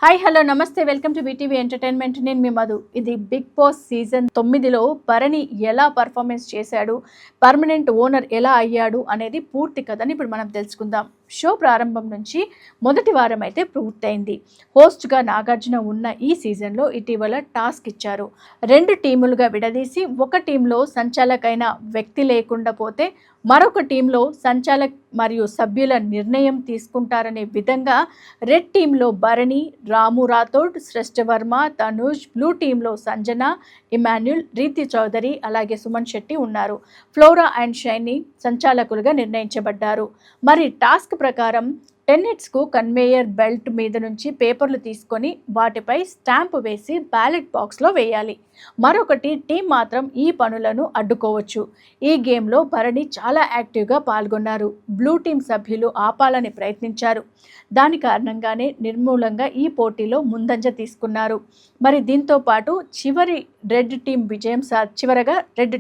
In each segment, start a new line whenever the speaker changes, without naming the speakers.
Hi hello నమస్తే welcome to BTV entertainment. నేను మీ మధు. ఇది బిగ్ బాస్ సీజన్ 9లో భరణి ఎలా పర్ఫార్మెన్స్ చేశాడు, పర్మనెంట్ ఓనర్ ఎలా అయ్యాడు అనేది పూర్తి కథని ఇప్పుడు మనం తెలుసుకుందాం. షో ప్రారంభం నుంచి మొదటి వారం అయితే పూర్తయింది. హోస్ట్గా నాగార్జున ఉన్న ఈ సీజన్లో ఇటీవల టాస్క్ ఇచ్చారు. 2 టీములుగా విడదీసి ఒక టీంలో సంచాలకైన వ్యక్తి లేకుండా పోతే మరొక టీంలో సంచాలక్ మరియు సభ్యుల నిర్ణయం తీసుకుంటారనే విధంగా రెడ్ టీంలో భరణి, రాము రాథోడ్, శ్రేష్ఠ వర్మ, తనుజ్, బ్లూ టీంలో సంజన, ఇమాన్యుల్, రీతి చౌదరి అలాగే సుమన్ శెట్టి ఉన్నారు. ఫ్లోరా అండ్ షైనీ సంచాలకులుగా నిర్ణయించబడ్డారు. మరి టాస్క్ ప్రకారం టెన్నెట్స్కు కన్వేయర్ బెల్ట్ మీద నుంచి పేపర్లు తీసుకొని వాటిపై స్టాంపు వేసి బ్యాలెట్ బాక్స్లో వేయాలి. మరొకటి టీం మాత్రం ఈ పనులను అడ్డుకోవచ్చు. ఈ గేమ్లో భరణి చాలా యాక్టివ్గా పాల్గొన్నారు. బ్లూ టీం సభ్యులు ఆపాలని ప్రయత్నించారు. దాని కారణంగానే నిర్మూలంగా ఈ పోటీలో ముందంజ తీసుకున్నారు. మరి దీంతో పాటు చివరగా రెడ్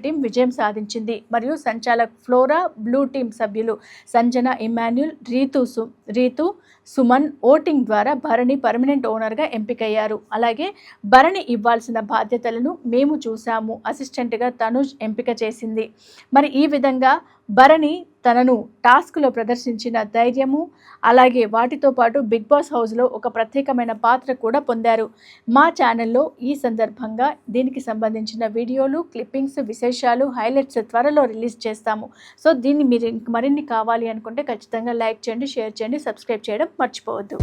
టీం విజయం సాధించింది. మరియు సంచాలక్ ఫ్లోరా, బ్లూ టీం సభ్యులు సంజన, ఇమాన్యుల్, రీతు, సుమన్ ఓటింగ్ ద్వారా భరణి పర్మనెంట్ ఓనర్గా ఎంపికయ్యారు. అలాగే భరణి ఇవ్వాల్సిన బాధ్యతలను మేము చూసాము, అసిస్టెంట్గా తనుజ్ ఎంపిక చేసింది. మరి ఈ విధంగా భరణి తనను టాస్క్లో ప్రదర్శించిన ధైర్యము అలాగే వాటితో పాటు బిగ్ బాస్ హౌస్లో ఒక ప్రత్యేకమైన పాత్ర కూడా పొందారు. మా ఛానల్లో ఈ సందర్భంగా దీనికి సంబంధించిన వీడియోలు, క్లిప్పింగ్స్, విశేషాలు, హైలైట్స్ త్వరలో రిలీజ్ చేస్తాము. సో దీన్ని మీరు మరిన్ని కావాలి అనుకుంటే ఖచ్చితంగా లైక్ చేయండి, షేర్ చేయండి, సబ్స్క్రైబ్ చేయడం మర్చిపోవద్దు.